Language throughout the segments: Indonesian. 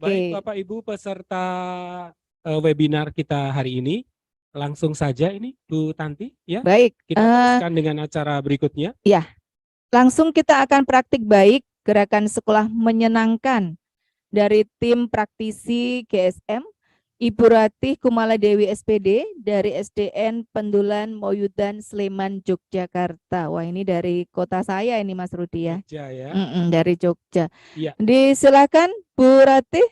Baik Bapak Ibu peserta webinar kita hari ini, langsung saja ini Bu Tanti ya. Baik. Kita teruskan dengan acara berikutnya. Ya, langsung kita akan praktik baik gerakan sekolah menyenangkan dari tim praktisi GSM Ibu Ratih Kumala Dewi SPD dari SDN Pendulan Moyudan Sleman Yogyakarta. Wah, ini dari kota saya ini Mas Rudi ya. Jogja ya. Dari Jogja. Iya. Disilakan Bu Ratih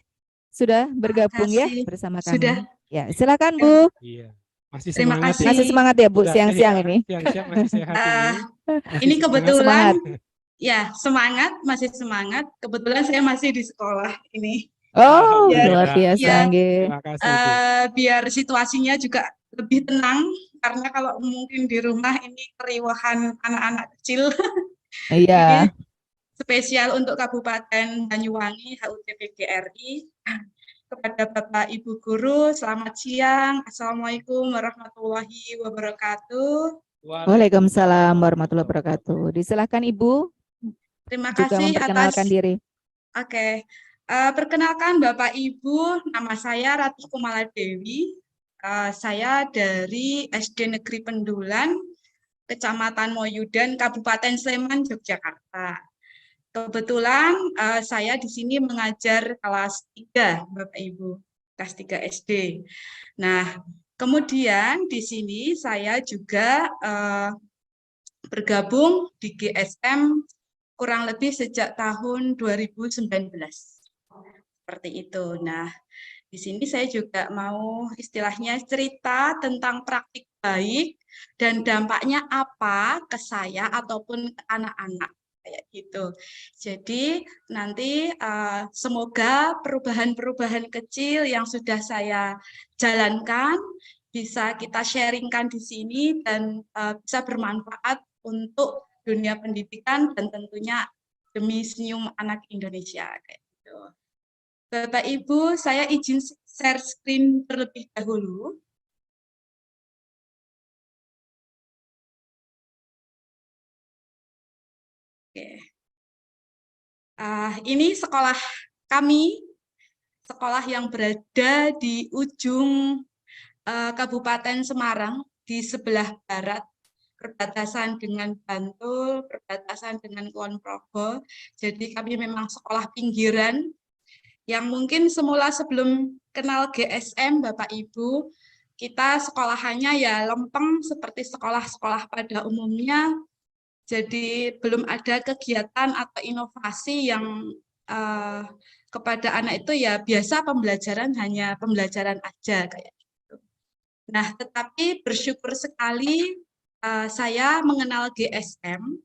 sudah bergabung ya bersama kami. Sudah. Ya, silakan Bu. Iya. Masih Terima semangat kasih. ya. Masih semangat ya Bu siang-siang ini. Siang-siang masih sehat ini. Ini kebetulan semangat. ya semangat, masih semangat. Kebetulan saya masih di sekolah ini. Oh, Biar- luar biasa. ya, nggih. Terima kasih Bu. Biar situasinya juga lebih tenang karena kalau mungkin di rumah ini keriuhan anak-anak kecil. Iya. Ini spesial untuk Kabupaten Banyuwangi HUT-PGRI. Kepada Bapak Ibu Guru, selamat siang. Assalamualaikum warahmatullahi wabarakatuh. Waalaikumsalam warahmatullahi wabarakatuh. Disilakan Ibu Terima juga kasih memperkenalkan atas. diri. Oke. Perkenalkan Bapak Ibu, nama saya Ratih Kumala Dewi. Saya dari SD Negeri Pendulan, Kecamatan Moyudan, Kabupaten Sleman, Yogyakarta. Kebetulan saya di sini mengajar kelas 3, Bapak Ibu, kelas 3 SD. Nah, kemudian di sini saya juga bergabung di GSM kurang lebih sejak tahun 2019. Seperti itu. Nah, di sini saya juga mau istilahnya cerita tentang praktik baik dan dampaknya apa ke saya ataupun ke anak-anak kayak gitu. Jadi nanti semoga perubahan-perubahan kecil yang sudah saya jalankan bisa kita sharingkan di sini dan bisa bermanfaat untuk dunia pendidikan dan tentunya demi senyum anak Indonesia kayak gitu. Bapak Ibu, saya izin share screen terlebih dahulu. Oke. Ini sekolah kami, sekolah yang berada di ujung Kabupaten Semarang, di sebelah barat, perbatasan dengan Bantul, perbatasan dengan Kulon Progo. Jadi kami memang sekolah pinggiran, yang mungkin semula sebelum kenal GSM, Bapak Ibu, kita sekolahannya ya lempeng seperti sekolah-sekolah pada umumnya. Jadi belum ada kegiatan atau inovasi yang kepada anak itu ya biasa pembelajaran hanya pembelajaran aja kayak gitu. Nah, tetapi bersyukur sekali saya mengenal GSM.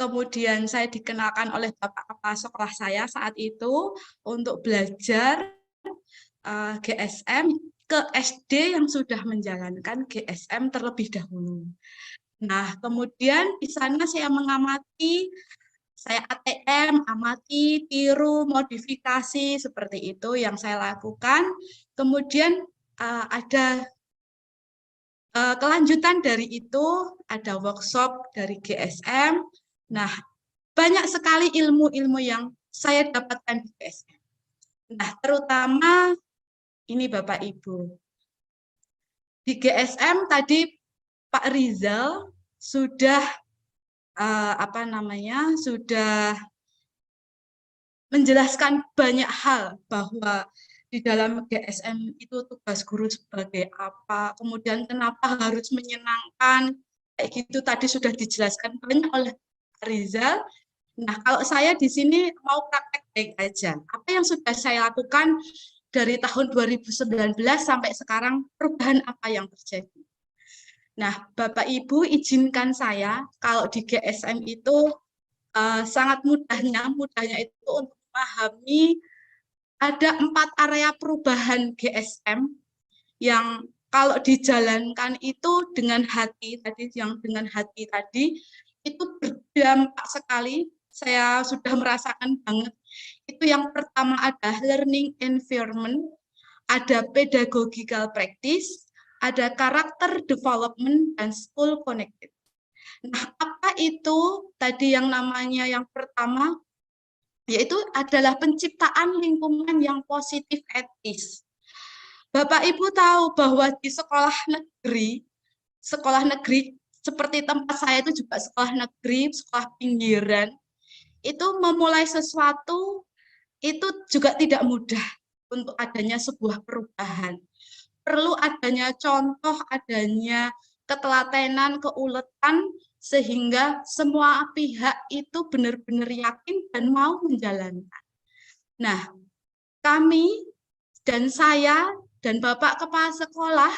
Kemudian saya dikenalkan oleh Bapak Kepala Sekolah saya saat itu untuk belajar GSM ke SD yang sudah menjalankan GSM terlebih dahulu. Nah, kemudian di sana saya mengamati, saya ATM, amati, tiru, modifikasi, seperti itu yang saya lakukan. Kemudian ada kelanjutan dari itu, ada workshop dari GSM. Nah, banyak sekali ilmu-ilmu yang saya dapatkan di GSM. Nah, terutama ini Bapak Ibu. Di GSM tadi Pak Rizal sudah sudah menjelaskan banyak hal bahwa di dalam GSM itu tugas guru sebagai apa, kemudian kenapa harus menyenangkan, kayak gitu tadi sudah dijelaskan banyak oleh Pak Rizal. Nah, kalau saya di sini mau praktek baik aja. Apa yang sudah saya lakukan dari tahun 2019 sampai sekarang, perubahan apa yang terjadi? Nah, Bapak Ibu izinkan saya kalau di GSM itu sangat mudahnya itu untuk memahami ada 4 area perubahan GSM yang kalau dijalankan itu dengan hati tadi, itu berdampak sekali. Saya sudah merasakan banget. Itu yang pertama ada learning environment, ada pedagogical practice, ada karakter development, dan school connected. Nah, apa itu tadi yang namanya yang pertama? yaitu adalah penciptaan lingkungan yang positif etis. Bapak Ibu tahu bahwa di sekolah negeri seperti tempat saya itu juga sekolah negeri, sekolah pinggiran, itu memulai sesuatu itu juga tidak mudah untuk adanya sebuah perubahan. Perlu adanya contoh, adanya ketelatenan, keuletan, sehingga semua pihak itu benar-benar yakin dan mau menjalankan. Nah, kami dan saya dan Bapak Kepala Sekolah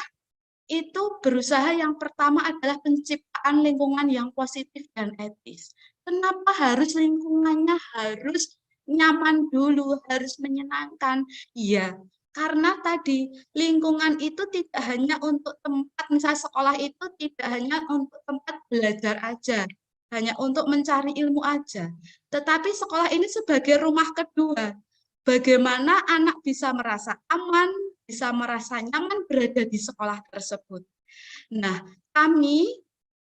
itu berusaha yang pertama adalah penciptaan lingkungan yang positif dan etis. Kenapa harus lingkungannya harus nyaman dulu, harus menyenangkan? Iya, karena tadi lingkungan itu tidak hanya untuk tempat, misalnya sekolah itu tidak hanya untuk tempat belajar aja, hanya untuk mencari ilmu aja. Tetapi sekolah ini sebagai rumah kedua. Bagaimana anak bisa merasa aman, bisa merasa nyaman berada di sekolah tersebut. Nah, kami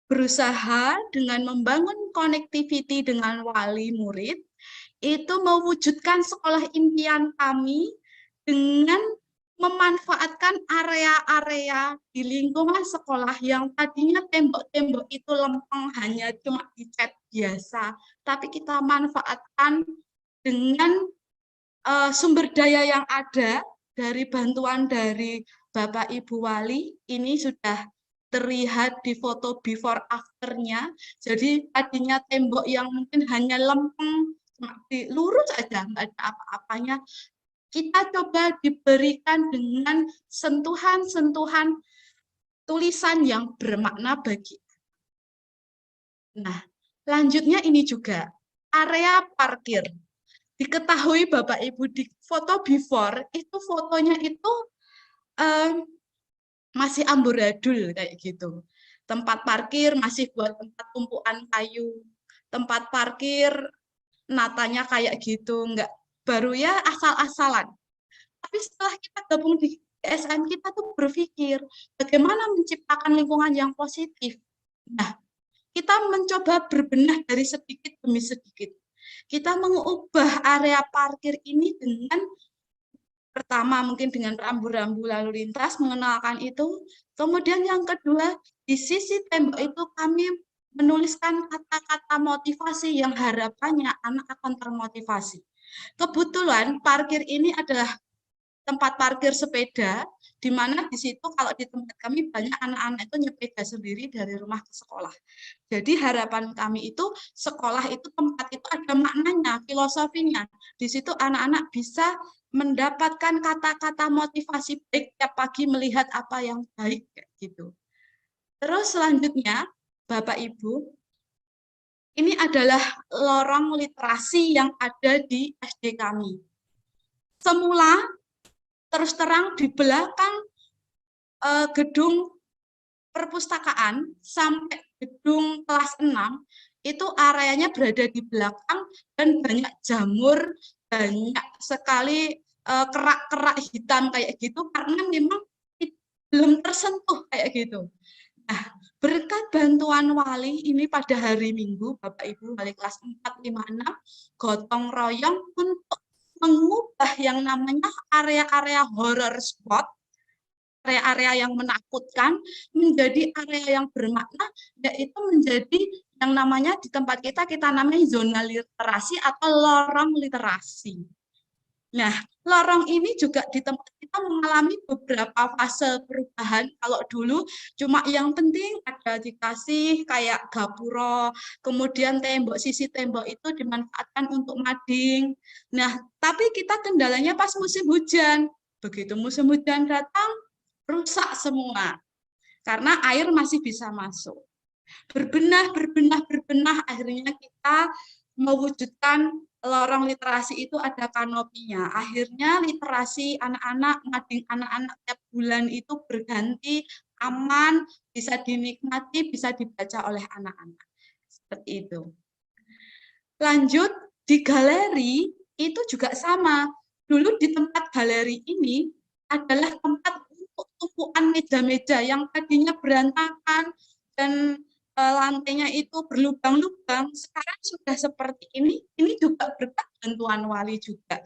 berusaha dengan membangun connectivity dengan wali murid, itu mewujudkan sekolah impian kami dengan memanfaatkan area-area di lingkungan sekolah yang tadinya tembok-tembok itu lempeng hanya cuma dicat biasa, tapi kita manfaatkan dengan sumber daya yang ada dari bantuan dari Bapak Ibu Wali. Ini sudah terlihat di foto before after-nya. Jadi tadinya tembok yang mungkin hanya lempeng, lurus aja, nggak ada apa-apanya. Kita coba diberikan dengan sentuhan-sentuhan tulisan yang bermakna bagi. Nah, lanjutnya ini juga area parkir. Diketahui Bapak Ibu di foto before itu fotonya itu masih amburadul kayak gitu. Tempat parkir masih buat tempat tumpuan kayu. Tempat parkir natanya kayak gitu, enggak baru ya asal-asalan. Tapi setelah kita gabung di GSM, kita tuh berpikir bagaimana menciptakan lingkungan yang positif. Nah, kita mencoba berbenah dari sedikit demi sedikit. Kita mengubah area parkir ini dengan pertama mungkin dengan rambu-rambu lalu lintas, mengenalkan itu. Kemudian yang kedua, di sisi tembok itu kami menuliskan kata-kata motivasi yang harapannya anak akan termotivasi. Kebetulan parkir ini adalah tempat parkir sepeda, di mana di situ kalau di tempat kami banyak anak-anak itu nyepeda sendiri dari rumah ke sekolah. Jadi harapan kami itu sekolah itu tempat itu ada maknanya, filosofinya. Di situ anak-anak bisa mendapatkan kata-kata motivasi baik tiap pagi melihat apa yang baik gitu. Terus selanjutnya, Bapak Ibu, ini adalah lorong literasi yang ada di SD kami. Semula terus terang di belakang gedung perpustakaan sampai gedung kelas 6 itu areanya berada di belakang dan banyak jamur, banyak sekali kerak-kerak hitam kayak gitu karena memang belum tersentuh kayak gitu. Nah, berkat bantuan wali ini pada hari Minggu, Bapak Ibu wali kelas 4, 5, 6 gotong royong untuk mengubah yang namanya area-area horror spot, area-area yang menakutkan menjadi area yang bermakna, yaitu menjadi yang namanya di tempat kita namanya zona literasi atau lorong literasi. Nah, lorong ini juga di tempat kita mengalami beberapa fase perubahan. Kalau dulu cuma yang penting ada dikasih kayak gapura, kemudian tembok, sisi tembok itu dimanfaatkan untuk mading. Nah, tapi kita kendalanya pas musim hujan. Begitu musim hujan datang, rusak semua. Karena air masih bisa masuk. Berbenah, akhirnya kita mewujudkan lorong literasi itu ada kanopinya. Akhirnya literasi anak-anak, mading anak-anak tiap bulan itu berganti, aman, bisa dinikmati, bisa dibaca oleh anak-anak. Seperti itu. Lanjut, di galeri itu juga sama. Dulu di tempat galeri ini adalah tempat untuk tumpuan meja-meja yang tadinya berantakan dan lantainya itu berlubang-lubang, sekarang sudah seperti ini juga berkat bantuan wali juga,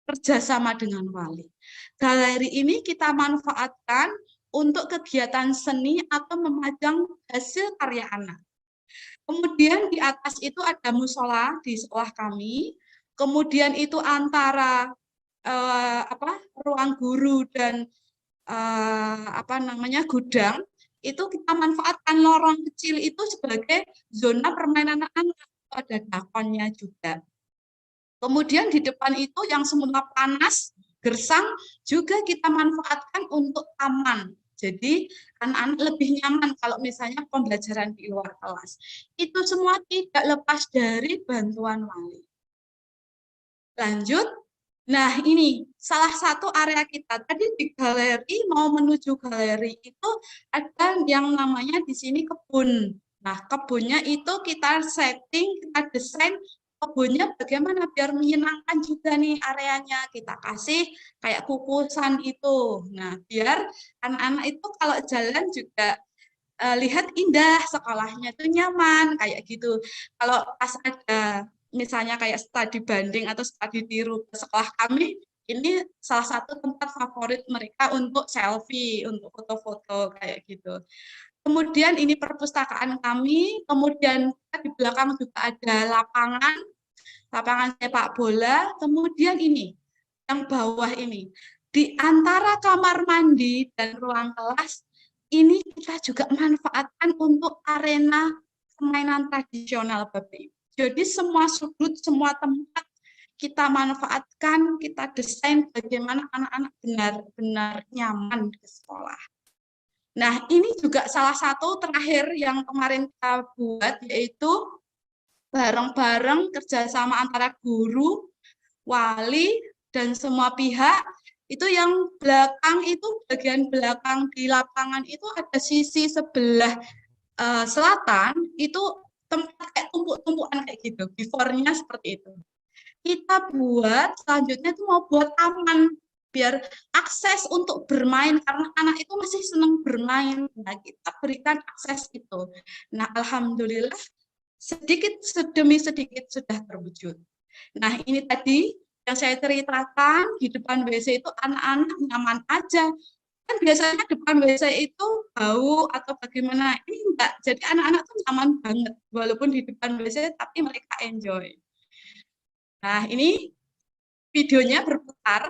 kerjasama dengan wali. Galeri ini kita manfaatkan untuk kegiatan seni atau memajang hasil karya anak. Kemudian di atas itu ada musola di sekolah kami, kemudian itu antara ruang guru dan gudang, itu kita manfaatkan lorong kecil itu sebagai zona permainan anak-anak, ada dakonnya juga. Kemudian di depan itu yang semula panas, gersang, juga kita manfaatkan untuk taman. Jadi anak-anak lebih nyaman kalau misalnya pembelajaran di luar kelas. Itu semua tidak lepas dari bantuan wali. Lanjut. Nah, ini salah satu area kita. Tadi di galeri, mau menuju galeri itu ada yang namanya di sini kebun. Nah, kebunnya itu kita setting, kita desain kebunnya bagaimana biar menyenangkan juga nih areanya. Kita kasih kayak kukusan itu. Nah, biar anak-anak itu kalau jalan juga lihat indah, sekolahnya itu nyaman, kayak gitu. Kalau pas ada misalnya kayak studi banding atau studi tiru ke sekolah kami, ini salah satu tempat favorit mereka untuk selfie, untuk foto-foto kayak gitu. Kemudian ini perpustakaan kami, kemudian di belakang juga ada lapangan sepak bola, kemudian ini, yang bawah ini, di antara kamar mandi dan ruang kelas, ini kita juga manfaatkan untuk arena permainan tradisional, Bapak Ibu. Jadi semua sudut, semua tempat kita manfaatkan, kita desain bagaimana anak-anak benar-benar nyaman di sekolah. Nah, ini juga salah satu terakhir yang kemarin kita buat, yaitu bareng-bareng kerjasama antara guru, wali, dan semua pihak. Itu yang belakang itu, bagian belakang di lapangan itu ada sisi sebelah selatan, itu tempat kayak tumpuk-tumpukan kayak gitu, before-nya seperti itu. Kita buat, selanjutnya itu mau buat taman, biar akses untuk bermain, karena anak itu masih senang bermain. Nah, kita berikan akses itu. Nah, alhamdulillah, sedikit demi sedikit sudah terwujud. Nah, ini tadi yang saya ceritakan, di depan WC itu anak-anak nyaman aja. Kan biasanya depan WC itu bau atau bagaimana, ini enggak, jadi anak-anak tuh nyaman banget walaupun di depan WC tapi mereka enjoy. Nah, ini videonya berputar,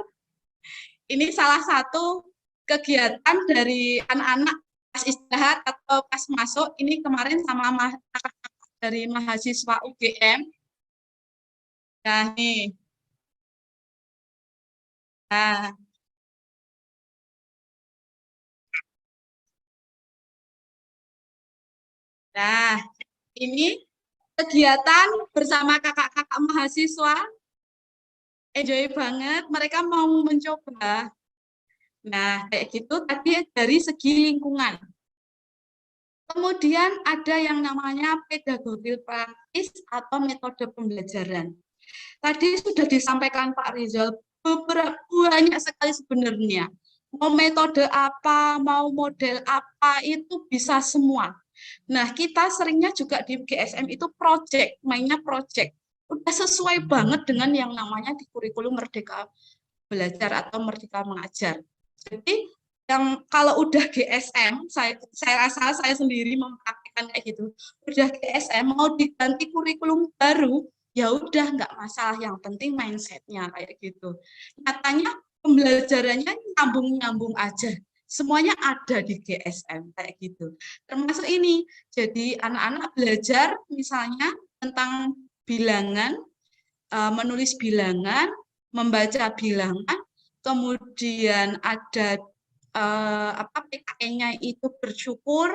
ini salah satu kegiatan dari anak-anak pas istirahat atau pas masuk, ini kemarin sama kakak-kakak dari mahasiswa UGM. Nah, nih. Nah, Nah, ini kegiatan bersama kakak-kakak mahasiswa, enjoy banget, mereka mau mencoba. Nah, kayak gitu tadi dari segi lingkungan. Kemudian ada yang namanya pedagogi praktis atau metode pembelajaran. Tadi sudah disampaikan Pak Rizal, banyak sekali sebenarnya. Mau metode apa, mau model apa, itu bisa semua. Nah, kita seringnya juga di GSM itu project, mainnya project. Udah sesuai banget dengan yang namanya di kurikulum Merdeka Belajar atau Merdeka Mengajar. Jadi, yang kalau udah GSM, saya rasa saya sendiri mempraktikkan kayak gitu. Udah GSM, mau diganti kurikulum baru, ya udah nggak masalah, yang penting mindsetnya kayak gitu. Nyatanya pembelajarannya nyambung-nyambung aja. Semuanya ada di GSM kayak gitu. Termasuk ini. Jadi anak-anak belajar misalnya tentang bilangan, menulis bilangan, membaca bilangan, kemudian ada PKN-nya itu bersyukur,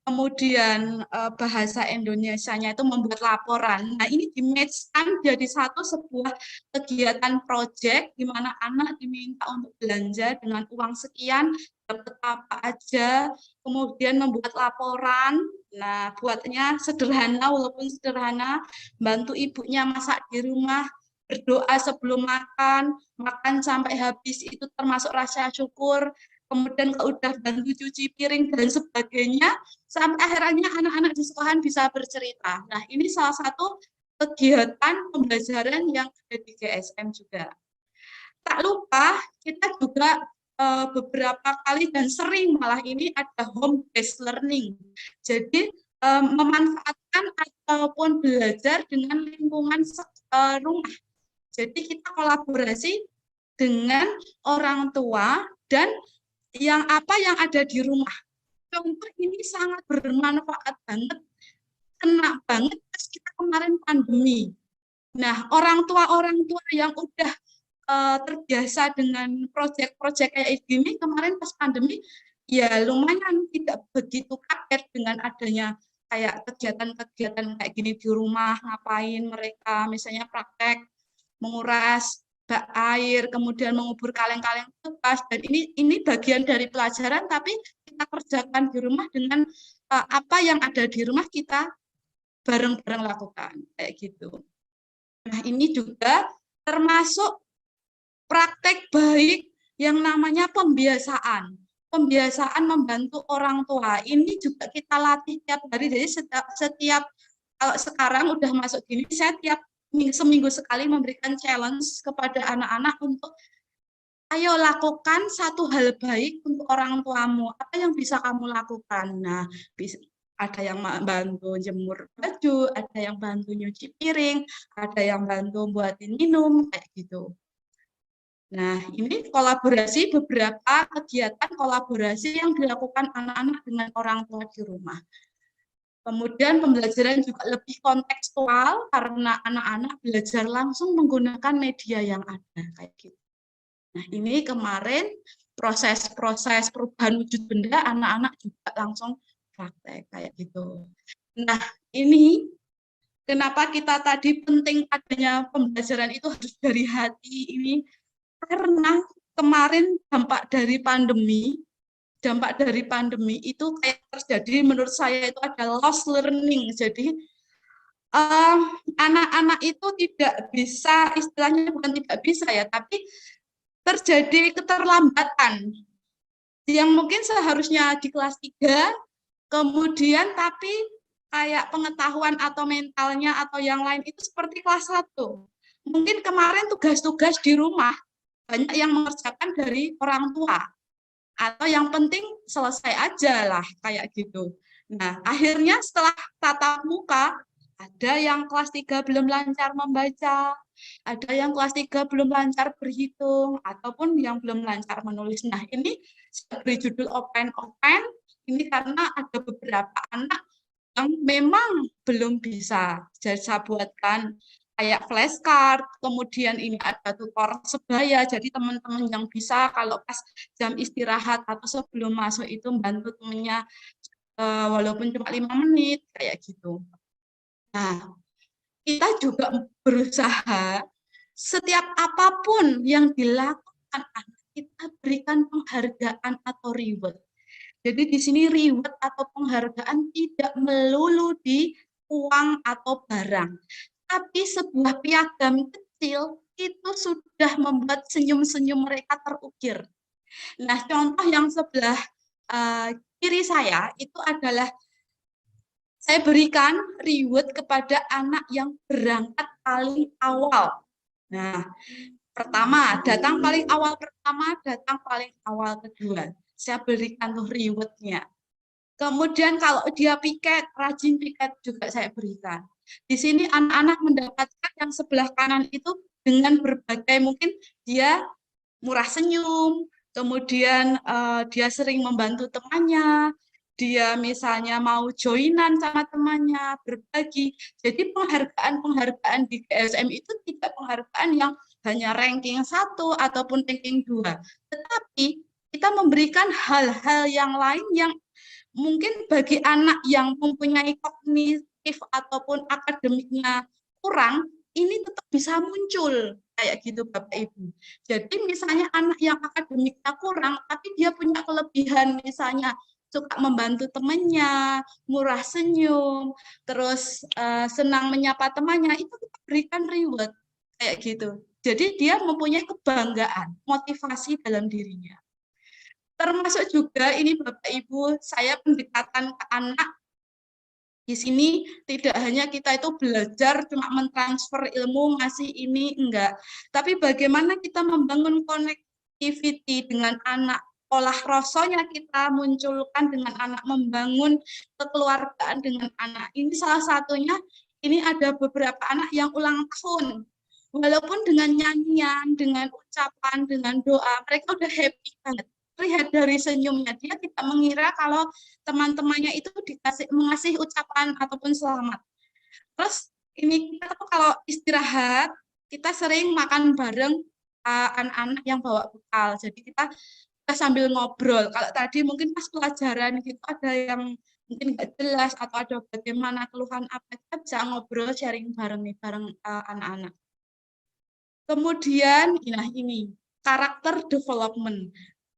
kemudian bahasa Indonesianya itu membuat laporan. Nah, ini di-match-kan jadi sebuah kegiatan proyek di mana anak diminta untuk belanja dengan uang sekian, dapat apa aja, kemudian membuat laporan. Nah, buatnya sederhana, walaupun sederhana, bantu ibunya masak di rumah, berdoa sebelum makan, makan sampai habis itu termasuk rasa syukur. kemudian kalau udah bantu cuci piring dan sebagainya, sampai akhirnya anak-anak di sekolahan bisa bercerita. Nah, ini salah satu kegiatan pembelajaran yang ada di GSM juga. Tak lupa, kita juga beberapa kali dan sering malah ini ada home based learning. Jadi memanfaatkan ataupun belajar dengan lingkungan rumah. Jadi kita kolaborasi dengan orang tua dan yang ada di rumah. Contoh ini sangat bermanfaat banget, kena banget pas kita kemarin pandemi. Nah, orang tua yang udah terbiasa dengan proyek-proyek kayak gini, kemarin pas pandemi, ya lumayan tidak begitu kaget dengan adanya kayak kegiatan-kegiatan kayak gini di rumah, ngapain mereka, misalnya praktek, menguras bak air, kemudian mengubur kaleng-kaleng bekas, dan ini bagian dari pelajaran, tapi kita kerjakan di rumah dengan apa yang ada di rumah kita bareng-bareng lakukan, kayak gitu. Nah, ini juga termasuk praktek baik yang namanya pembiasaan. Pembiasaan membantu orang tua. Ini juga kita latih tiap hari. Jadi setiap kalau sekarang udah masuk gini, saya tiap seminggu sekali memberikan challenge kepada anak-anak untuk ayo lakukan satu hal baik untuk orang tuamu. Apa yang bisa kamu lakukan? Nah, ada yang bantu jemur baju, ada yang bantu nyuci piring, ada yang bantu buatin minum, kayak gitu. Nah, ini kolaborasi, beberapa kegiatan kolaborasi yang dilakukan anak-anak dengan orang tua di rumah. Kemudian pembelajaran juga lebih kontekstual karena anak-anak belajar langsung menggunakan media yang ada, kayak gitu. Nah, ini kemarin proses-proses perubahan wujud benda anak-anak juga langsung praktek kayak gitu. Nah, ini kenapa kita tadi penting adanya pembelajaran itu harus dari hati ini, karena kemarin dampak dari pandemi itu kayak terjadi menurut saya itu ada lost learning. Jadi anak-anak itu tidak bisa, istilahnya bukan tidak bisa ya, tapi terjadi keterlambatan yang mungkin seharusnya di kelas 3, kemudian tapi kayak pengetahuan atau mentalnya atau yang lain itu seperti kelas 1. Mungkin kemarin tugas-tugas di rumah banyak yang mengerjakan dari orang tua, atau yang penting selesai aja lah, kayak gitu. Nah, akhirnya setelah tatap muka, ada yang kelas 3 belum lancar membaca, ada yang kelas 3 belum lancar berhitung, ataupun yang belum lancar menulis. Nah, ini saya beri judul open-open, ini karena ada beberapa anak yang memang belum bisa. Jadi saya buatkan kayak flashcard, kemudian ini ada tutor sebaya, jadi teman-teman yang bisa kalau pas jam istirahat atau sebelum masuk itu bantu temennya walaupun cuma 5 menit, kayak gitu. Nah, kita juga berusaha setiap apapun yang dilakukan kita berikan penghargaan atau reward. Jadi di sini reward atau penghargaan tidak melulu di uang atau barang, tapi sebuah piagam kecil itu sudah membuat senyum-senyum mereka terukir. Nah, contoh yang sebelah kiri saya itu adalah saya berikan reward kepada anak yang berangkat paling awal. Nah, pertama, datang paling awal pertama, datang paling awal kedua. Saya berikan tuh reward-nya. Kemudian kalau dia piket, rajin piket juga saya berikan. Di sini anak-anak mendapatkan yang sebelah kanan itu dengan berbagai, mungkin dia murah senyum, kemudian dia sering membantu temannya, dia misalnya mau joinan sama temannya, berbagi. Jadi penghargaan-penghargaan di GSM itu tidak penghargaan yang hanya ranking 1 ataupun ranking 2, tetapi kita memberikan hal-hal yang lain yang mungkin bagi anak yang mempunyai kognitif ataupun akademiknya kurang, ini tetap bisa muncul kayak gitu Bapak Ibu. Jadi misalnya anak yang akademiknya kurang, tapi dia punya kelebihan, misalnya suka membantu temannya, murah senyum, terus senang menyapa temannya, itu kita berikan reward kayak gitu. Jadi dia mempunyai kebanggaan, motivasi dalam dirinya. Termasuk juga ini Bapak Ibu, saya pendekatan ke anak di sini tidak hanya kita itu belajar cuma mentransfer ilmu ngasih ini enggak, tapi bagaimana kita membangun connectivity dengan anak, olah rasonya kita munculkan dengan anak, membangun kekeluargaan dengan anak. Ini salah satunya, ini ada beberapa anak yang ulang tahun. Walaupun dengan nyanyian, dengan ucapan, dengan doa, mereka udah happy banget. Lihat dari senyumnya, dia tidak mengira kalau teman-temannya itu mengasih ucapan ataupun selamat. Terus ini kita tuh kalau istirahat, kita sering makan bareng anak-anak yang bawa bekal. Jadi kita sambil ngobrol. Kalau tadi mungkin pas pelajaran gitu ada yang mungkin nggak jelas atau ada bagaimana keluhan apa, kita bisa ngobrol sharing bareng nih bareng anak-anak. Kemudian nah ini karakter development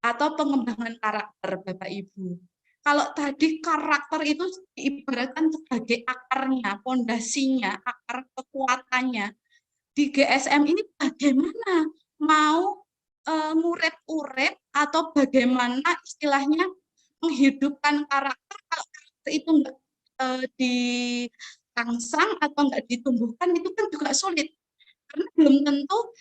atau pengembangan karakter Bapak Ibu. Kalau tadi karakter itu diibaratkan sebagai akarnya, pondasinya, akar kekuatannya. Di GSM ini bagaimana mau nguret-uret atau bagaimana istilahnya menghidupkan karakter, kalau karakter itu enggak dirangsang atau enggak ditumbuhkan itu kan juga sulit. Karena belum tentu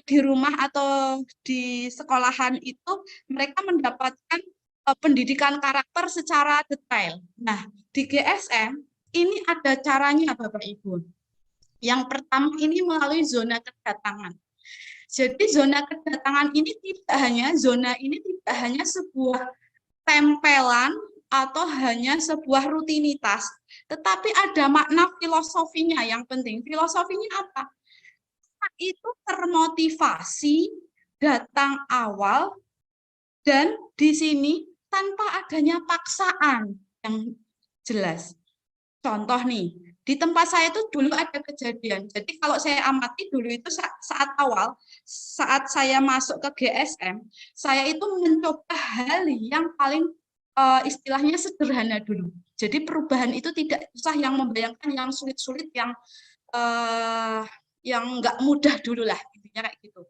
di rumah atau di sekolahan itu mereka mendapatkan pendidikan karakter secara detail. Nah, di GSM ini ada caranya Bapak Ibu. Yang pertama ini melalui zona kedatangan. Jadi zona kedatangan ini tidak hanya sebuah tempelan atau hanya sebuah rutinitas, tetapi ada makna filosofinya yang penting. Filosofinya apa? Itu termotivasi datang awal dan di sini tanpa adanya paksaan yang jelas. Contoh nih, di tempat saya itu dulu ada kejadian. Jadi kalau saya amati dulu itu saat awal, saat saya masuk ke GSM, saya itu mencoba hal yang paling istilahnya sederhana dulu. Jadi perubahan itu tidak usah yang membayangkan yang sulit-sulit, yang nggak mudah dulu lah, intinya kayak gitu.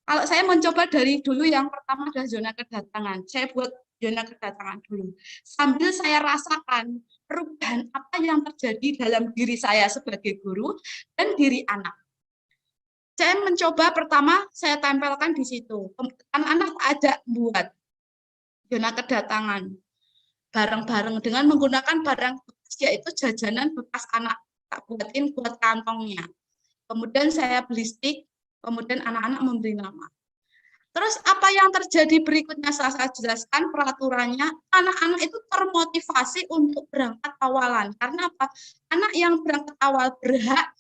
Kalau saya mencoba dari dulu yang pertama adalah zona kedatangan. Saya buat zona kedatangan dulu. Sambil saya rasakan perubahan apa yang terjadi dalam diri saya sebagai guru dan diri anak. Saya mencoba pertama saya tempelkan di situ. Anak-anak ajak buat zona kedatangan bareng-bareng dengan menggunakan barang bekas, yaitu jajanan bekas anak. Tak buatin buat kantongnya. Kemudian saya beli stick, kemudian anak-anak memberi nama. Terus apa yang terjadi berikutnya saya jelaskan peraturannya, anak-anak itu termotivasi untuk berangkat awalan. Karena apa? Anak yang berangkat awal berhak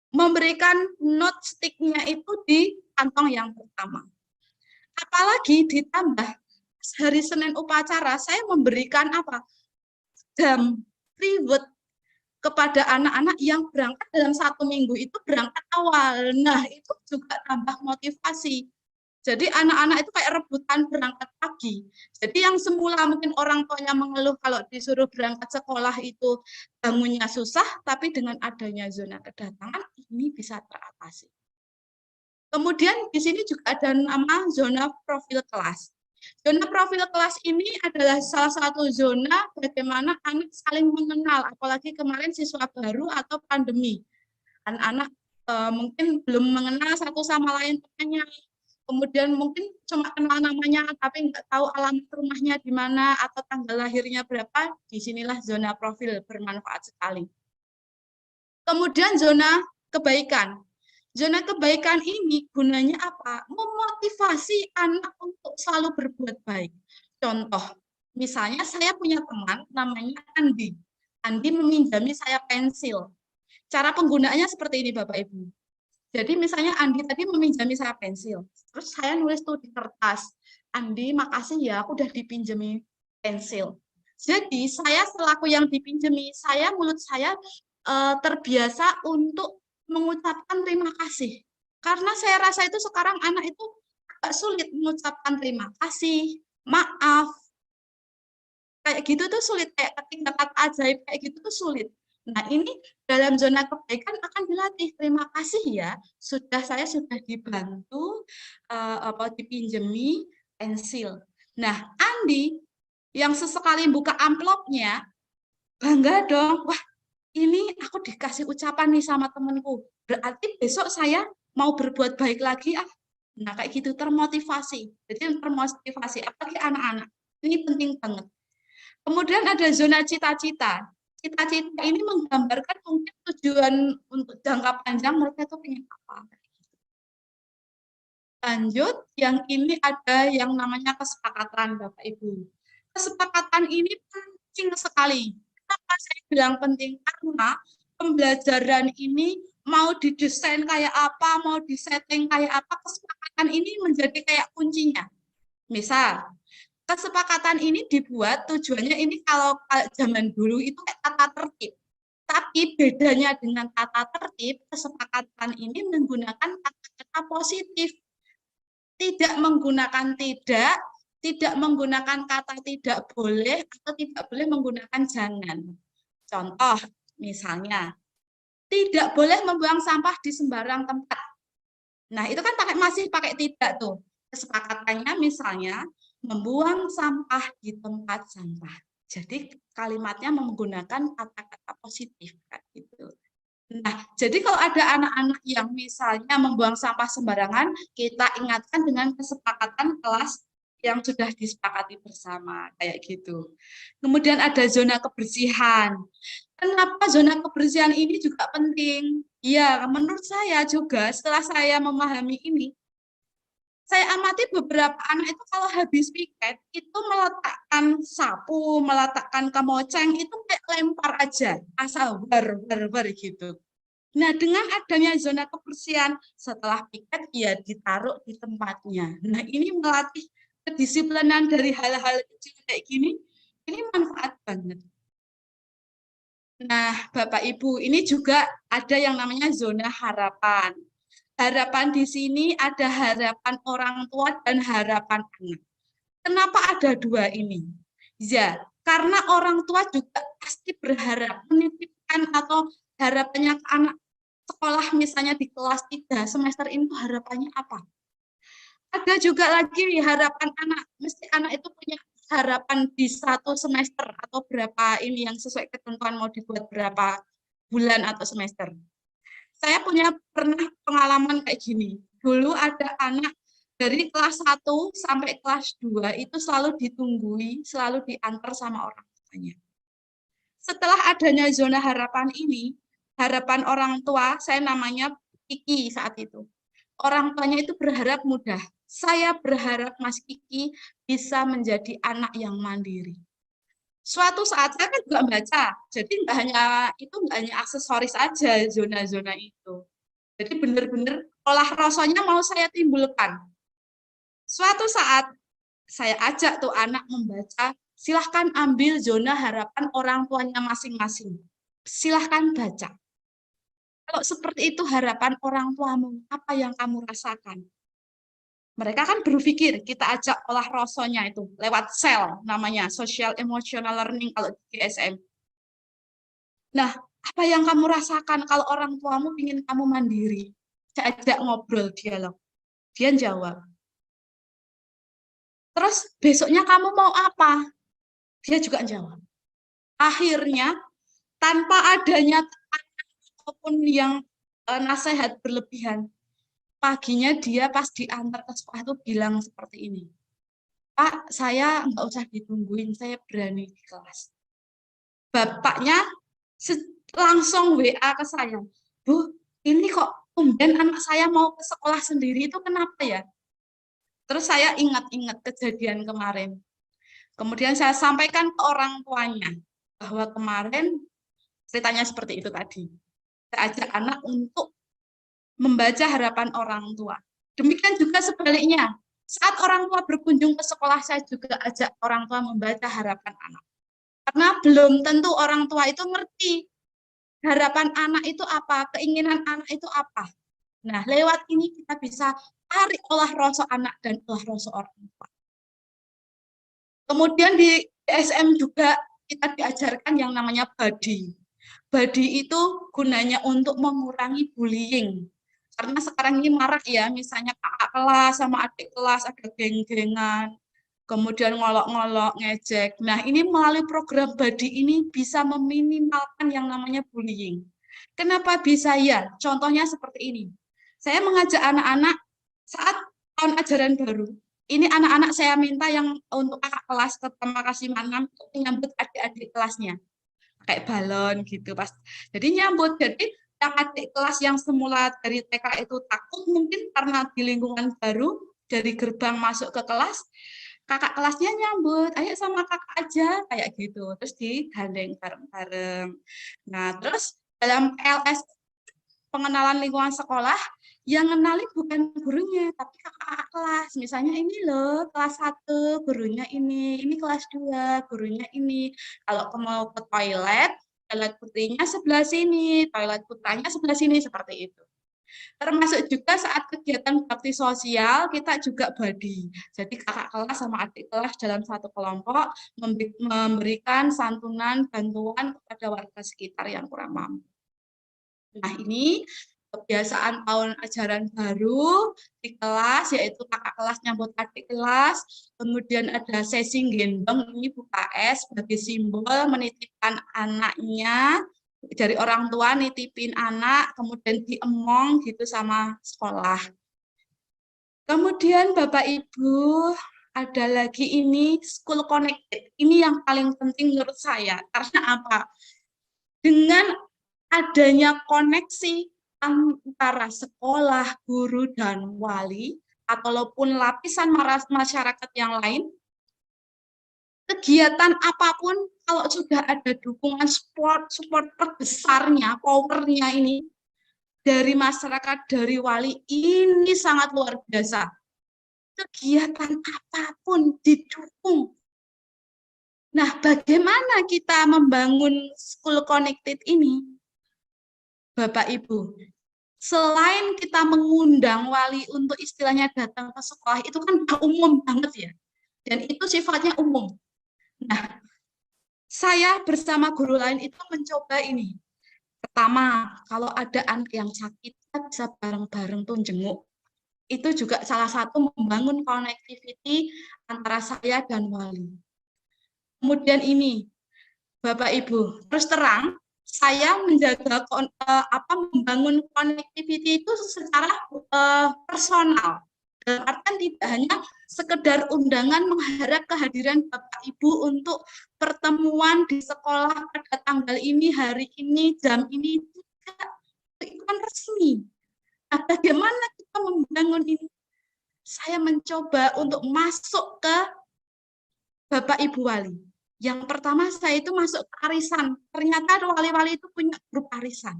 memberikan note stick-nya itu di kantong yang pertama. Apalagi ditambah hari Senin upacara, saya memberikan apa? Jam reward kepada anak-anak yang berangkat dalam 1 minggu itu berangkat awal. Nah, itu juga tambah motivasi. Jadi anak-anak itu kayak rebutan berangkat pagi. Jadi yang semula mungkin orang tuanya mengeluh kalau disuruh berangkat sekolah itu bangunnya susah, tapi dengan adanya zona kedatangan ini bisa teratasi. Kemudian di sini juga ada nama zona profil kelas. Zona profil kelas ini adalah salah satu zona bagaimana anak saling mengenal, apalagi kemarin siswa baru atau pandemi. Anak-anak mungkin belum mengenal satu sama lain temannya, kemudian mungkin cuma kenal namanya, tapi nggak tahu alamat rumahnya di mana atau tanggal lahirnya berapa. Disinilah zona profil bermanfaat sekali. Kemudian zona kebaikan. Zona kebaikan ini gunanya apa? Memotivasi anak untuk selalu berbuat baik. Contoh, misalnya saya punya teman namanya Andi. Andi meminjami saya pensil. Cara penggunaannya seperti ini Bapak Ibu. Jadi misalnya Andi tadi meminjami saya pensil. Terus saya nulis tuh di kertas, Andi makasih ya aku udah dipinjami pensil. Jadi saya selaku yang dipinjami, mulut saya terbiasa untuk mengucapkan terima kasih. Karena saya rasa itu sekarang anak itu agak sulit mengucapkan terima kasih, maaf. Kayak gitu tuh sulit, kayak ketik kata ajaib kayak gitu tuh sulit. Nah, ini dalam zona kebaikan akan dilatih. Terima kasih ya, saya sudah dibantu dipinjemi pensil. Nah, Andi yang sesekali buka amplopnya, bangga dong. Wah, ini aku dikasih ucapan nih sama temenku. Berarti besok saya mau berbuat baik lagi ah. Nah, kayak gitu termotivasi. Jadi termotivasi, apalagi anak-anak. Ini penting banget. Kemudian ada zona cita-cita. Cita-cita ini menggambarkan mungkin tujuan untuk jangka panjang mereka itu pengen apa. Lanjut, yang ini ada yang namanya kesepakatan, Bapak Ibu. Kesepakatan ini penting sekali. Kenapa saya bilang penting? Karena pembelajaran ini mau didesain kayak apa, mau disetting kayak apa, kesepakatan ini menjadi kayak kuncinya. Misal, kesepakatan ini dibuat tujuannya ini kalau zaman dulu itu kayak tata tertib. Tapi bedanya dengan tata tertib, kesepakatan ini menggunakan kata-kata positif. Tidak menggunakan tidak menggunakan kata tidak boleh, atau tidak boleh menggunakan jangan. Contoh, misalnya, tidak boleh membuang sampah di sembarang tempat. Nah, itu kan masih pakai tidak tuh. Kesepakatannya misalnya, membuang sampah di tempat sampah. Jadi kalimatnya menggunakan kata-kata positif. Gitu. Nah, jadi kalau ada anak-anak yang misalnya membuang sampah sembarangan, kita ingatkan dengan kesepakatan kelas yang sudah disepakati bersama, kayak gitu. Kemudian ada zona kebersihan. Kenapa zona kebersihan ini juga penting? Ya, menurut saya juga setelah saya memahami ini, saya amati beberapa anak itu kalau habis piket, itu meletakkan sapu, meletakkan kemoceng, itu kayak lempar aja, asal bar gitu. Nah, dengan adanya zona kebersihan, setelah piket, ya ditaruh di tempatnya. Nah, ini melatih kedisiplinan dari hal-hal kecil kayak gini, ini manfaat banget. Nah, Bapak Ibu, ini juga ada yang namanya zona harapan. Harapan di sini ada harapan orang tua dan harapan anak. Kenapa ada dua ini? Ya, karena orang tua juga pasti berharap menitipkan atau harapannya ke anak sekolah misalnya di kelas 3 semester ini tuh harapannya apa? Ada juga lagi harapan anak, mesti anak itu punya harapan di 1 semester atau berapa ini yang sesuai ketentuan mau dibuat berapa bulan atau semester. Saya pernah pengalaman kayak gini. Dulu ada anak dari kelas 1 sampai kelas 2 itu selalu ditunggui, selalu diantar sama orang tuanya. Setelah adanya zona harapan ini, harapan orang tua, saya namanya Kiki saat itu. Orang tuanya itu berharap mudah. Saya berharap Mas Kiki bisa menjadi anak yang mandiri. Suatu saat saya kan juga baca, jadi nggak hanya aksesoris aja zona-zona itu. Jadi benar-benar olah rasanya mau saya timbulkan. Suatu saat saya ajak tuh anak membaca, silahkan ambil zona harapan orang tuanya masing-masing. Silahkan baca. Kalau seperti itu harapan orang tuamu, apa yang kamu rasakan? Mereka kan berpikir, kita ajak olah rasanya itu lewat SEL, namanya Social Emotional Learning kalau di GSM. Nah, apa yang kamu rasakan kalau orang tuamu ingin kamu mandiri? Saya ajak ngobrol, dialog. Dia jawab. Terus besoknya kamu mau apa? Dia juga jawab. Akhirnya, tanpa adanya ataupun yang nasihat berlebihan, paginya dia pas diantar ke sekolah itu bilang seperti ini, Pak, saya nggak usah ditungguin, saya berani di kelas. Bapaknya langsung WA ke saya, Bu, ini kok kemudian anak saya mau ke sekolah sendiri, itu kenapa ya? Terus saya ingat-ingat kejadian kemarin. Kemudian saya sampaikan ke orang tuanya, bahwa kemarin ceritanya seperti itu tadi. Saya ajak anak untuk membaca harapan orang tua. Demikian juga sebaliknya, saat orang tua berkunjung ke sekolah, saya juga ajak orang tua membaca harapan anak. Karena belum tentu orang tua itu ngerti harapan anak itu apa, keinginan anak itu apa. Nah, lewat ini kita bisa tarik olah rasa anak dan olah rasa orang tua. Kemudian di DSM juga kita diajarkan yang namanya buddy. Buddy itu gunanya untuk mengurangi bullying. Karena sekarang ini marak ya, misalnya kakak kelas sama adik kelas ada geng-gengan. kemudian ngolok-ngolok, ngejek. Nah, ini melalui program Badi ini bisa meminimalkan yang namanya bullying. Kenapa bisa ya? Contohnya seperti ini. Saya mengajak anak-anak saat tahun ajaran baru. Ini anak-anak saya minta yang untuk kakak kelas pertama kasih manam menyambut adik-adik kelasnya. Kayak balon gitu pas. Jadi nyambut. Jadi yang adik kelas yang semula dari TK itu takut mungkin karena di lingkungan baru dari gerbang masuk ke kelas, kakak kelasnya nyambut, ayo sama kakak aja kayak gitu. Terus digandeng bareng-bareng. Nah, terus dalam LS pengenalan lingkungan sekolah, yang kenalin bukan gurunya, tapi kakak kelas. Misalnya ini loh, kelas 1, gurunya ini kelas 2, gurunya ini. Kalau mau ke toilet putrinya sebelah sini, toilet putranya sebelah sini, seperti itu. Termasuk juga saat kegiatan bakti sosial, kita juga badi. Jadi kakak kelas sama adik kelas dalam satu kelompok memberikan santunan, bantuan kepada warga sekitar yang kurang mampu. Nah, ini kebiasaan tahun ajaran baru di kelas, yaitu kakak kelas nyambut adik kelas, kemudian ada sesi gendong, ini Bu KS sebagai simbol menitipkan anaknya, dari orang tua nitipin anak, kemudian diemong gitu sama sekolah. Kemudian Bapak Ibu, ada lagi ini school connected, ini yang paling penting menurut saya, karena apa? Dengan adanya koneksi antara sekolah, guru, dan wali, ataupun lapisan masyarakat yang lain, kegiatan apapun, kalau sudah ada dukungan support terbesarnya, powernya ini, dari masyarakat, dari wali, ini sangat luar biasa. Kegiatan apapun didukung. Nah, bagaimana kita membangun school connected ini? Bapak Ibu, selain kita mengundang wali untuk istilahnya datang ke sekolah, itu kan umum banget ya. Dan itu sifatnya umum. Nah, saya bersama guru lain itu mencoba ini. Pertama, kalau ada anak yang sakit, kita bisa bareng-bareng tuh jenguk. Itu juga salah satu membangun connectivity antara saya dan wali. Kemudian ini, Bapak Ibu, terus terang, saya menjaga membangun connectivity itu secara personal. Dalam artian tidak hanya sekedar undangan mengharap kehadiran Bapak Ibu untuk pertemuan di sekolah pada tanggal ini, hari ini, jam ini, tidak. Itu kan resmi. Nah, bagaimana kita membangun ini? Saya mencoba untuk masuk ke Bapak Ibu Wali. Yang pertama saya itu masuk ke arisan. Ternyata wali-wali itu punya grup arisan.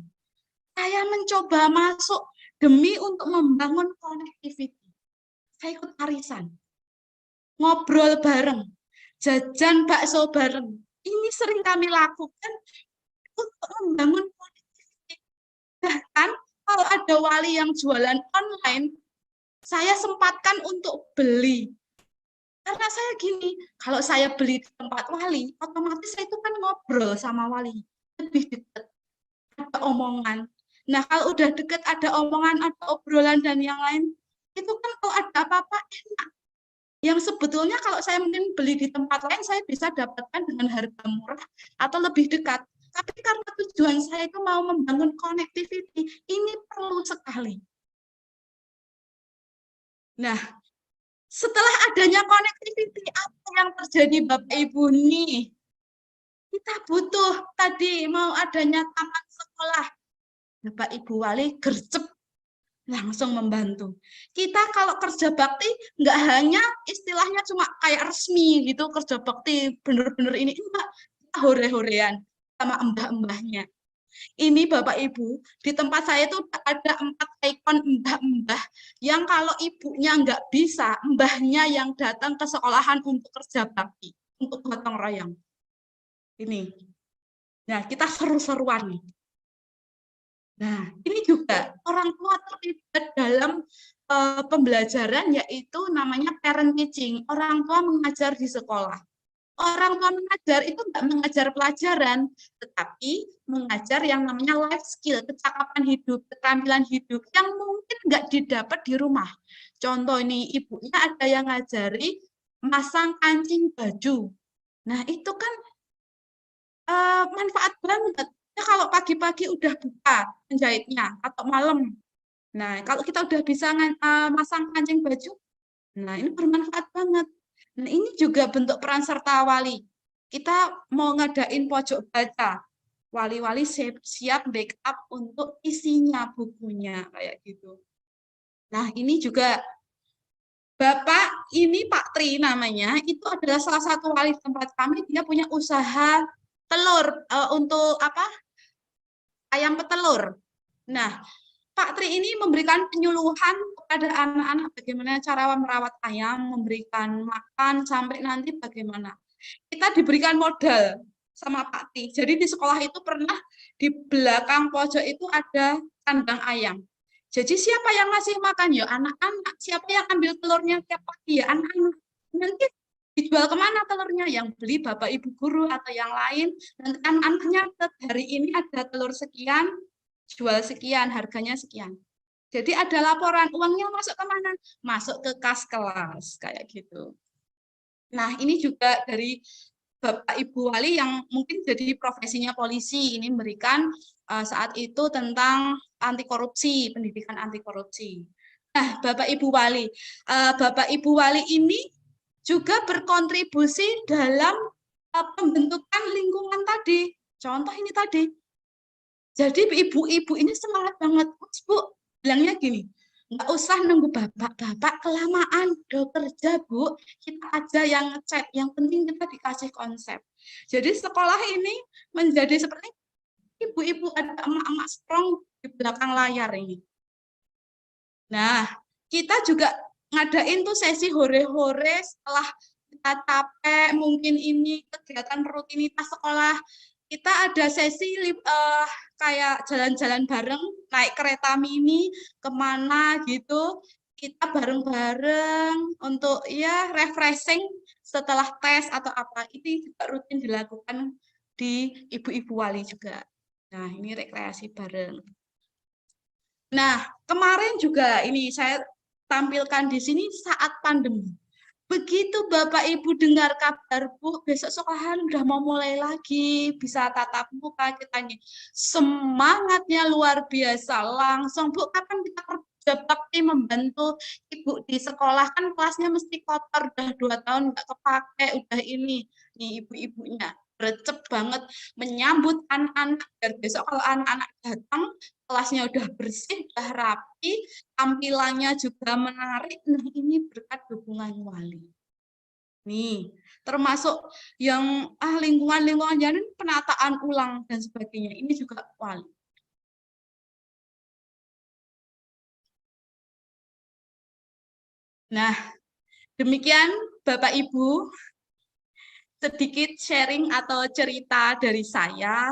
Saya mencoba masuk demi untuk membangun connectivity. Saya ikut arisan. Ngobrol bareng. Jajan bakso bareng. Ini sering kami lakukan untuk membangun connectivity. Bahkan kalau ada wali yang jualan online, saya sempatkan untuk beli. Karena saya gini, kalau saya beli di tempat wali, otomatis saya itu kan ngobrol sama wali. Lebih dekat, ada omongan. Nah, kalau udah dekat, ada omongan, ada obrolan, dan yang lain, itu kan kalau ada apa-apa enak. Yang sebetulnya kalau saya mungkin beli di tempat lain, saya bisa dapatkan dengan harga murah atau lebih dekat. Tapi karena tujuan saya itu mau membangun connectivity, ini perlu sekali. Nah, setelah adanya connectivity, apa yang terjadi Bapak Ibu nih? Kita butuh tadi mau adanya taman sekolah. Bapak Ibu Wali gercep langsung membantu. Kita kalau kerja bakti nggak hanya istilahnya cuma kayak resmi gitu kerja bakti bener-bener ini, enggak, kita hore-horean sama mbah-mbahnya. Ini Bapak Ibu, di tempat saya itu ada 4 ikon mbah-mbah yang kalau ibunya nggak bisa, mbahnya yang datang ke sekolahan untuk kerja bakti, untuk gotong royong. Ini. Nah, kita seru-seruan nih. Nah, ini juga orang tua terlibat dalam pembelajaran, yaitu namanya parent teaching. Orang tua mengajar di sekolah. Orang tua mengajar itu nggak mengajar pelajaran, tetapi mengajar yang namanya life skill, kecakapan hidup, keterampilan hidup yang mungkin nggak didapat di rumah. Contoh ini, ibunya ada yang ngajari masang kancing baju. Nah, itu kan manfaat banget. Ya, kalau pagi-pagi udah buka penjahitnya atau malam. Nah, kalau kita udah bisa masang kancing baju, nah ini bermanfaat banget. Nah, ini juga bentuk peran serta wali. Kita mau ngadain pojok baca. Wali-wali siap backup untuk isinya bukunya kayak gitu. Nah, ini juga Bapak ini Pak Tri namanya, itu adalah salah satu wali tempat kami, dia punya usaha telur untuk apa? Ayam petelur. Nah, Pak Tri ini memberikan penyuluhan kepada anak-anak bagaimana cara merawat ayam, memberikan makan sampai nanti bagaimana. Kita diberikan modal sama Pak Tri. Jadi di sekolah itu pernah di belakang pojok itu ada kandang ayam. Jadi siapa yang ngasih makan ya anak-anak, siapa yang ambil telurnya tiap pagi ya anak-anak. Nanti dijual kemana telurnya? Yang beli bapak ibu guru atau yang lain. Nanti anak-anaknya hari ini ada telur sekian, jual sekian, harganya sekian. Jadi ada laporan uangnya masuk kemana? Masuk ke kas kelas kayak gitu. Nah, ini juga dari Bapak Ibu Wali yang mungkin jadi profesinya polisi, ini memberikan saat itu tentang anti korupsi, pendidikan anti korupsi. Nah, Bapak Ibu Wali, Bapak Ibu Wali ini juga berkontribusi dalam pembentukan lingkungan tadi. Contoh ini tadi. Jadi ibu-ibu ini semangat banget, Bu, bilangnya gini, nggak usah nunggu bapak kelamaan udah kerja, Bu, kita aja yang ngecek, yang penting kita dikasih konsep. Jadi sekolah ini menjadi seperti ibu-ibu, ada emak-emak strong di belakang layar ini. Nah, kita juga ngadain tuh sesi hore-hore setelah kita capek, mungkin ini kegiatan rutinitas sekolah, kita ada sesi kayak jalan-jalan bareng, naik kereta mini kemana gitu, kita bareng-bareng untuk ya refreshing setelah tes atau apa, ini juga rutin dilakukan di ibu-ibu wali juga. Nah, ini rekreasi bareng. Nah, kemarin juga ini saya tampilkan di sini saat pandemi. Begitu Bapak Ibu dengar kabar, Bu, besok sekolahan udah mau mulai lagi, bisa tatap muka, kita nih semangatnya luar biasa. Langsung, Bu, kapan kita kerja bakti membantu Ibu di sekolah, kan kelasnya mesti kotor, udah 2 tahun nggak kepake, udah ini. Nih ibu-ibunya gercep banget menyambut anak-anak, biar besok kalau anak-anak datang, kelasnya udah bersih, udah rapi, tampilannya juga menarik. Nah, ini berkat dukungan wali. Nih, termasuk yang lingkungan jalan, penataan ulang dan sebagainya. Ini juga wali. Nah, demikian Bapak Ibu, sedikit sharing atau cerita dari saya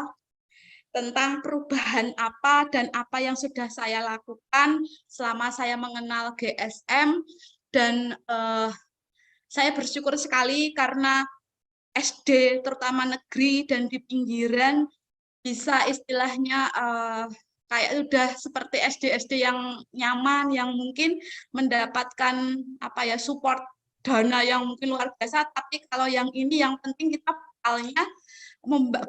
tentang perubahan apa dan apa yang sudah saya lakukan selama saya mengenal GSM, dan saya bersyukur sekali karena SD terutama negeri dan di pinggiran bisa istilahnya kayak udah seperti SD-SD yang nyaman, yang mungkin mendapatkan apa ya support dana yang mungkin luar biasa, tapi kalau yang ini yang penting kita awalnya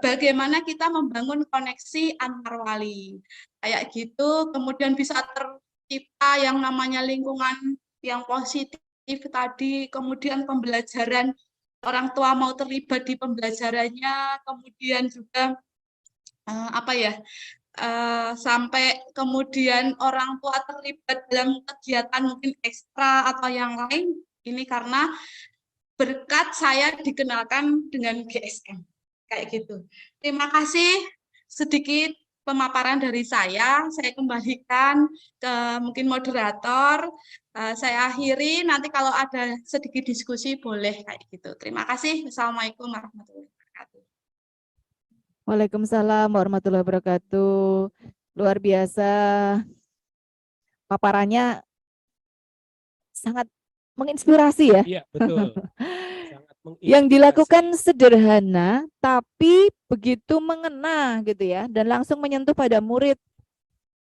bagaimana kita membangun koneksi antar wali kayak gitu, kemudian bisa tercipta yang namanya lingkungan yang positif tadi, kemudian pembelajaran orang tua mau terlibat di pembelajarannya, kemudian juga apa ya, sampai kemudian orang tua terlibat dalam kegiatan mungkin ekstra atau yang lain, ini karena berkat saya dikenalkan dengan GSM. Kayak gitu. Terima kasih, sedikit pemaparan dari saya kembalikan ke mungkin moderator. Saya akhiri, nanti kalau ada sedikit diskusi boleh kayak gitu. Terima kasih. Assalamualaikum warahmatullahi wabarakatuh. Waalaikumsalam warahmatullahi wabarakatuh. Luar biasa. Paparannya sangat menginspirasi ya. Iya, betul. Yang dilakukan sederhana tapi begitu mengena gitu ya, dan langsung menyentuh pada murid,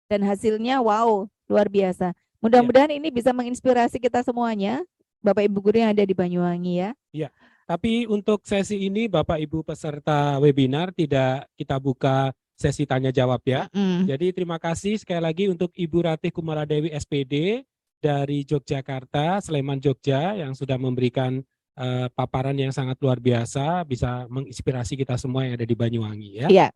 dan hasilnya wow, luar biasa. Mudah-mudahan ini bisa menginspirasi kita semuanya Bapak Ibu guru yang ada di Banyuwangi ya. Tapi untuk sesi ini Bapak Ibu peserta webinar tidak kita buka sesi tanya jawab ya. Mm. Jadi terima kasih sekali lagi untuk Ibu Ratih Kumaladewi SPD dari Yogyakarta, Sleman, Jogja yang sudah memberikan paparan yang sangat luar biasa, bisa menginspirasi kita semua yang ada di Banyuwangi ya. Iya.